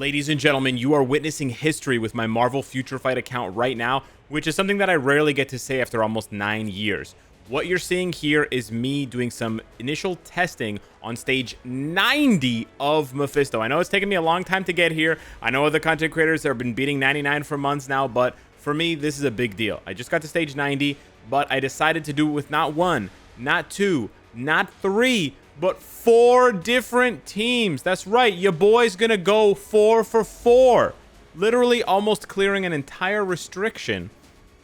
Ladies and gentlemen, you are witnessing history with my Marvel Future Fight account right now, which is something that I rarely get to say after almost 9 years. What you're seeing here is me doing some initial testing on stage 90 of Mephisto. I know it's taken me a long time to get here. I know other content creators have been beating 99 for months now, but for me, this is a big deal. I just got to stage 90, but I decided to do it with not one, not two, not three, but 4 different teams. That's right, your boy's gonna go 4 for 4. Literally almost clearing an entire restriction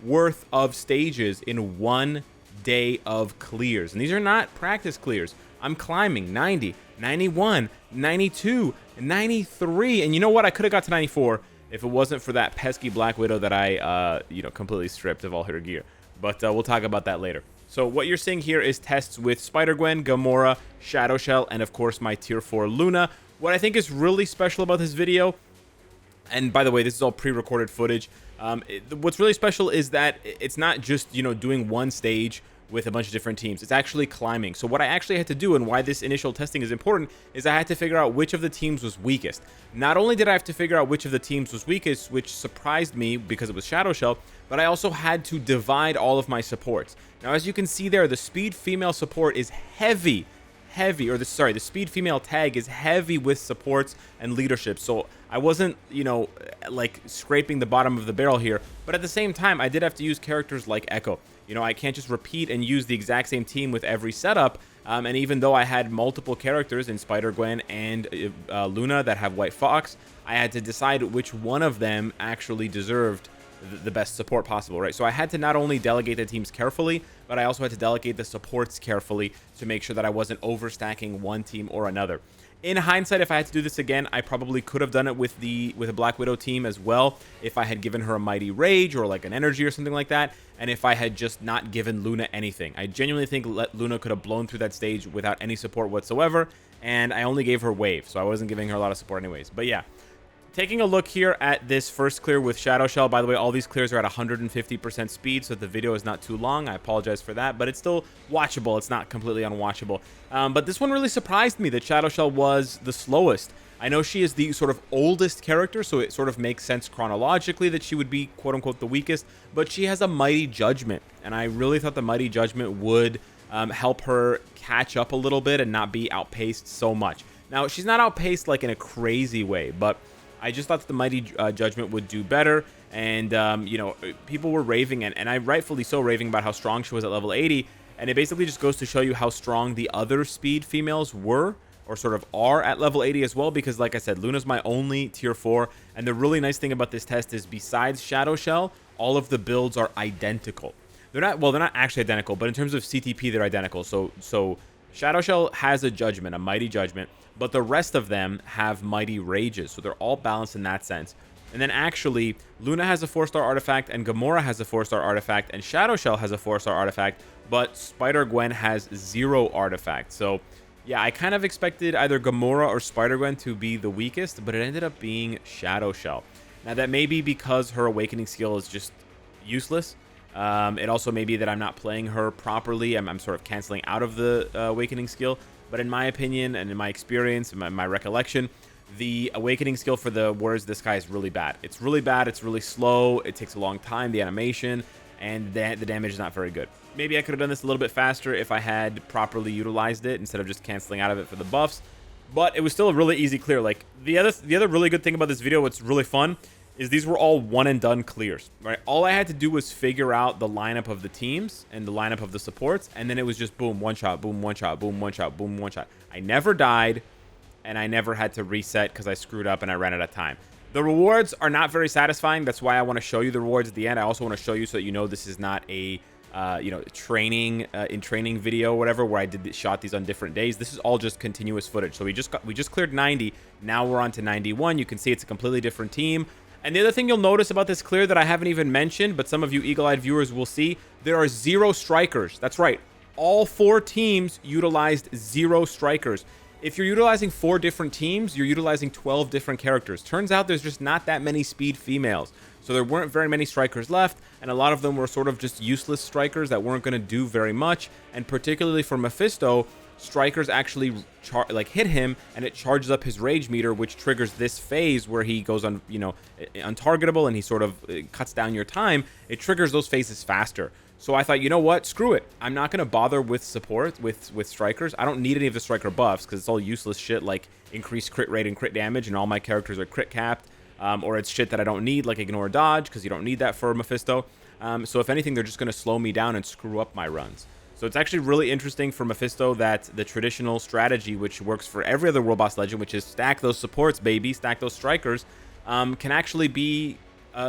worth of stages in 1 day of clears. And these are not practice clears. I'm climbing 90, 91, 92, 93. And you know what? I could have got to 94 if it wasn't for that pesky Black Widow that I, completely stripped of all her gear. But we'll talk about that later. So what you're seeing here is tests with Spider-Gwen, Gamora, Shadow Shell, and of course my tier 4 Luna. What I think is really special about this video, and by the way, this is all pre-recorded footage, what's really special is that it's not just, doing one stage with a bunch of different teams. It's actually climbing. So what I actually had to do, and why this initial testing is important, is I had to figure out which of the teams was weakest. Not only did I have to figure out which of the teams was weakest, which surprised me because it was Shadow Shell, but I also had to divide all of my supports. Now, as you can see there, the speed female support is heavy, or the speed female tag is heavy with supports and leadership. So I wasn't, like scraping the bottom of the barrel here, but at the same time, I did have to use characters like Echo. I can't just repeat and use the exact same team with every setup. And even though I had multiple characters in Spider-Gwen and Luna that have White Fox, I had to decide which one of them actually deserved the best support possible, right? So I had to not only delegate the teams carefully, but I also had to delegate the supports carefully to make sure that I wasn't overstacking one team or another. In hindsight, if I had to do this again, I probably could have done it with a Black Widow team as well, if I had given her a Mighty Rage or like an Energy or something like that, and if I had just not given Luna anything. I genuinely think Luna could have blown through that stage without any support whatsoever, and I only gave her Wave, so I wasn't giving her a lot of support anyways. But yeah, taking a look here at this first clear with Shadow Shell. By the way, all these clears are at 150% speed, so the video is not too long. I apologize for that, but it's still watchable. It's not completely unwatchable. But this one really surprised me that Shadow Shell was the slowest. I know she is the sort of oldest character, so it sort of makes sense chronologically that she would be quote-unquote the weakest, but she has a Mighty Judgment, and I really thought the Mighty Judgment would help her catch up a little bit and not be outpaced so much. Now, she's not outpaced like in a crazy way, but I just thought that the Mighty Judgment would do better, and, people were raving, and I rightfully so raving about how strong she was at level 80, and it basically just goes to show you how strong the other speed females were, or sort of are at level 80 as well, because like I said, Luna's my only tier 4, and the really nice thing about this test is besides Shadow Shell, all of the builds are identical. They're not actually identical, but in terms of CTP, they're identical. So Shadow Shell has a Judgment, a Mighty Judgment, but the rest of them have Mighty Rages, so they're all balanced in that sense. And then actually, Luna has a 4-star artifact, and Gamora has a 4-star artifact, and Shadow Shell has a 4-star artifact, but Spider-Gwen has 0 artifacts. So yeah, I kind of expected either Gamora or Spider-Gwen to be the weakest, but it ended up being Shadow Shell. Now that may be because her awakening skill is just useless. It also may be that I'm not playing her properly. I'm sort of canceling out of the awakening skill. But in my opinion, and in my experience, and my recollection, the awakening skill for the Warriors of the Sky is really bad. It's really bad. It's really slow. It takes a long time, the animation, and the damage is not very good. Maybe I could have done this a little bit faster if I had properly utilized it instead of just canceling out of it for the buffs. But it was still a really easy clear. Like the other really good thing about this video, what's really fun, is these were all one and done clears, right? All I had to do was figure out the lineup of the teams and the lineup of the supports, and then it was just boom, one shot, boom, one shot, boom, one shot, boom, one shot. I never died, and I never had to reset because I screwed up and I ran out of time. The rewards are not very satisfying. That's why I want to show you the rewards at the end. I also want to show you so that you know this is not a training video or whatever where I shot these on different days. This is all just continuous footage. So we just cleared 90. Now we're on to 91. You can see it's a completely different team. And the other thing you'll notice about this clear that I haven't even mentioned, but some of you eagle-eyed viewers will see, there are 0 strikers. That's right. All 4 teams utilized 0 strikers. If you're utilizing 4 different teams, you're utilizing 12 different characters. Turns out there's just not that many speed females. So there weren't very many strikers left, and a lot of them were sort of just useless strikers that weren't going to do very much. And particularly for Mephisto, strikers actually like hit him, and it charges up his rage meter, which triggers this phase where he goes on, you know, untargetable, and he sort of cuts down your time. It triggers those phases faster. So I thought, you know what, screw it. I'm not going to bother with support, with strikers. I don't need any of the striker buffs because it's all useless shit like increased crit rate and crit damage, and all my characters are crit capped. Or it's shit that I don't need, like ignore dodge, because you don't need that for Mephisto. So if anything, they're just going to slow me down and screw up my runs. So it's actually really interesting for Mephisto that the traditional strategy, which works for every other World Boss Legend, which is stack those supports, baby, stack those strikers, can actually be,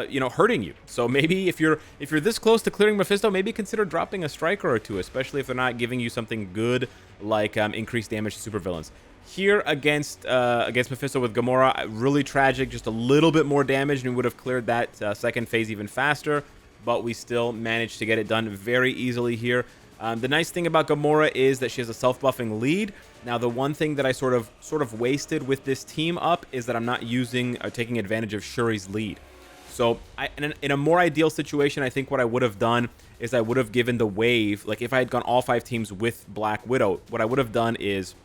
you know, hurting you. So maybe if you're this close to clearing Mephisto, maybe consider dropping a striker or two, especially if they're not giving you something good like increased damage to supervillains. Here against Mephisto with Gamora, really tragic, just a little bit more damage, and we would have cleared that second phase even faster, but we still managed to get it done very easily here. The nice thing about Gamora is that she has a self-buffing lead. Now, the one thing that I sort of wasted with this team up is that I'm not using or taking advantage of Shuri's lead. So in a more ideal situation, I think what I would have done is I would have given the wave, like if I had gone all 5 teams with Black Widow, what I would have done is,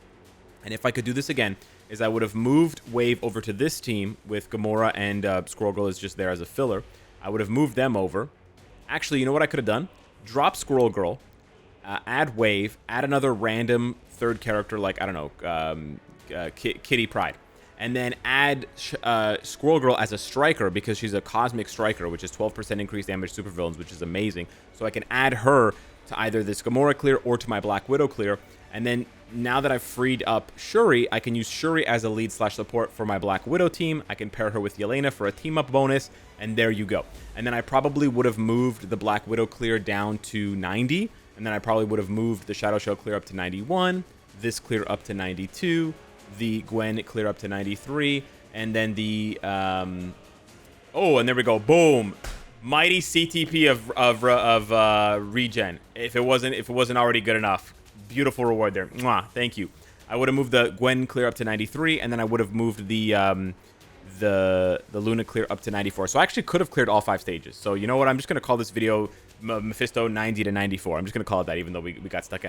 and if I could do this again, is I would have moved Wave over to this team with Gamora and Squirrel Girl is just there as a filler. I would have moved them over. Actually, you know what I could have done? Drop Squirrel Girl, add Wave, add another random third character like, I don't know, Kitty Pryde. And then add Squirrel Girl as a striker because she's a cosmic striker, which is 12% increased damage to supervillains, which is amazing. So I can add her to either this Gamora clear or to my Black Widow clear. And then now that I've freed up Shuri, I can use Shuri as a lead / support for my Black Widow team. I can pair her with Yelena for a team-up bonus, and there you go. And then I probably would have moved the Black Widow clear down to 90, and then I probably would have moved the Shadow Shell clear up to 91, this clear up to 92, the Gwen clear up to 93, and then the oh, and there we go, boom, mighty CTP of regen. If it wasn't already good enough, beautiful reward there. Mwah, thank you. I would have moved the Gwen clear up to 93, and then I would have moved the Luna clear up to 94. So I actually could have cleared all 5 stages. So you know what? I'm just gonna call this video Mephisto 90 to 94. I'm just gonna call it that, even though we got stuck,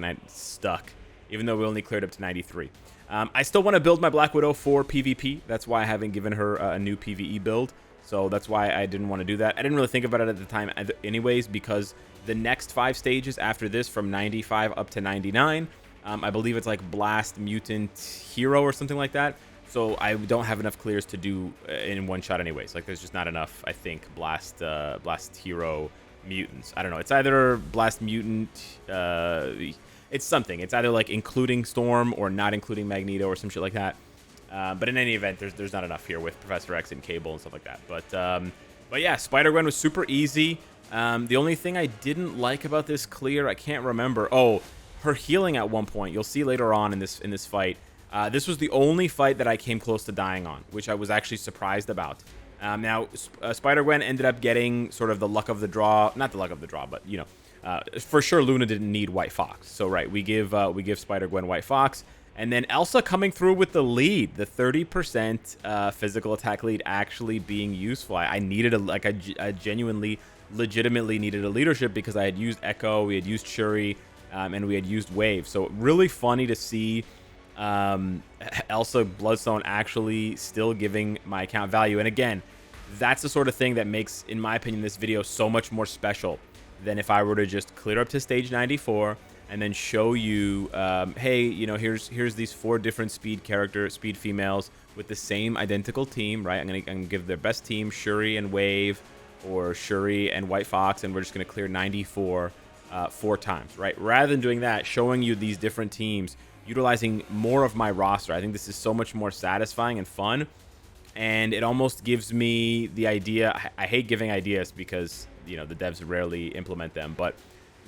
even though we only cleared up to 93. I still want to build my Black Widow for PvP. That's why I haven't given her a new PvE build. So that's why I didn't want to do that. I didn't really think about it at the time anyways, because the next 5 stages after this, from 95 up to 99, I believe it's like Blast Mutant Hero or something like that. So I don't have enough clears to do in one shot anyways. Like there's just not enough, I think, Blast Hero mutants. I don't know. It's either Blast Mutant, it's something. It's either like including Storm or not including Magneto or some shit like that. But in any event, there's not enough here with Professor X and Cable and stuff like that. But yeah, Spider-Gwen was super easy. The only thing I didn't like about this clear, I can't remember. Oh, her healing at one point. You'll see later on in this fight. This was the only fight that I came close to dying on, which I was actually surprised about. Now, Spider-Gwen ended up getting sort of the luck of the draw. Not the luck of the draw, but, you know, for sure Luna didn't need White Fox. So, right, we give Spider-Gwen White Fox. And then Elsa coming through with the lead, the 30% physical attack lead actually being useful. I needed I genuinely, legitimately needed a leadership because I had used Echo, we had used Shuri, and we had used Wave. So really funny to see Elsa Bloodstone actually still giving my account value. And again, that's the sort of thing that makes, in my opinion, this video so much more special than if I were to just clear up to stage 94 and then show you, hey, you know, here's these 4 different speed females with the same identical team, right? I'm gonna give their best team Shuri and Wave, or Shuri and White Fox, and we're just gonna clear 94 4 times, right? Rather than doing that, showing you these different teams, utilizing more of my roster. I think this is so much more satisfying and fun, and it almost gives me the idea. I hate giving ideas because, you know, the devs rarely implement them, but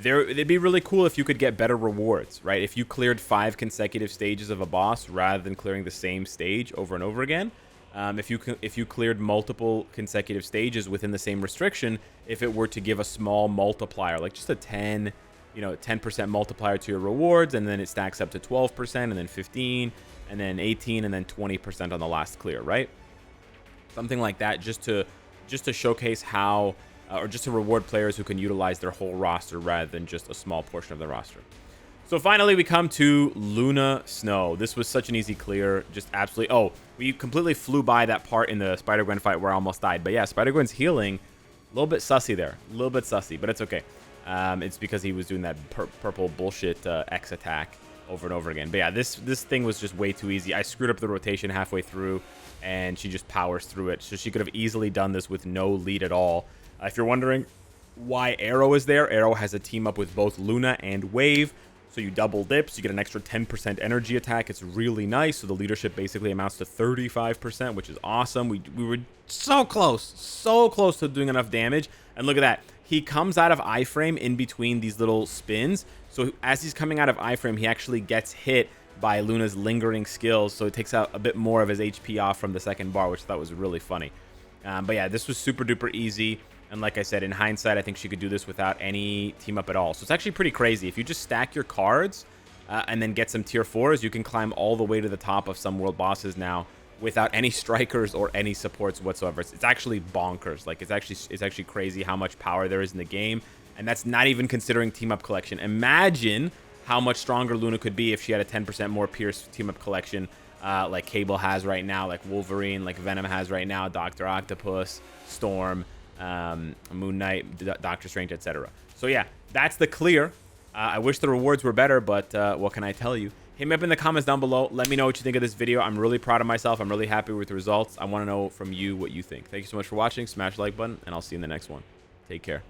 it'd be really cool if you could get better rewards, right? If you cleared 5 consecutive stages of a boss rather than clearing the same stage over and over again. If you cleared multiple consecutive stages within the same restriction, if it were to give a small multiplier, like just a 10% multiplier to your rewards, and then it stacks up to 12%, and then 15, and then 18, and then 20% on the last clear, right? Something like that, just to showcase how, or just to reward players who can utilize their whole roster rather than just a small portion of the roster. So finally, we come to Luna Snow. This was such an easy clear. Just absolutely... Oh, we completely flew by that part in the Spider-Gwen fight where I almost died. But yeah, Spider-Gwen's healing. A little bit sussy there. A little bit sussy, but it's okay. It's because he was doing that purple bullshit X attack over and over again. But yeah, this thing was just way too easy. I screwed up the rotation halfway through, and she just powers through it. So she could have easily done this with no lead at all. If you're wondering why Arrow is there, Arrow has a team up with both Luna and Wave. So you double dips, you get an extra 10% energy attack. It's really nice. So the leadership basically amounts to 35%, which is awesome. We were so close to doing enough damage. And look at that. He comes out of iframe in between these little spins. So as he's coming out of iframe, he actually gets hit by Luna's lingering skills. So it takes out a bit more of his HP off from the second bar, which I thought was really funny. But yeah, this was super duper easy. And like I said, in hindsight, I think she could do this without any team up at all. So it's actually pretty crazy. If you just stack your cards and then get some tier 4s, you can climb all the way to the top of some world bosses now without any strikers or any supports whatsoever. It's actually bonkers. Like, it's actually crazy how much power there is in the game. And that's not even considering team up collection. Imagine how much stronger Luna could be if she had a 10% more Pierce team up collection like Cable has right now, like Wolverine, like Venom has right now, Dr. Octopus, Storm, Moon Knight, Doctor Strange, etc. So yeah, that's the clear. I wish the rewards were better, but what can I tell you? Hit me up in the comments down below. Let me know what you think of this video. I'm really proud of myself. I'm really happy with the results. I want to know from you what you think. Thank you so much for watching. Smash the like button, and I'll see you in the next one. Take care.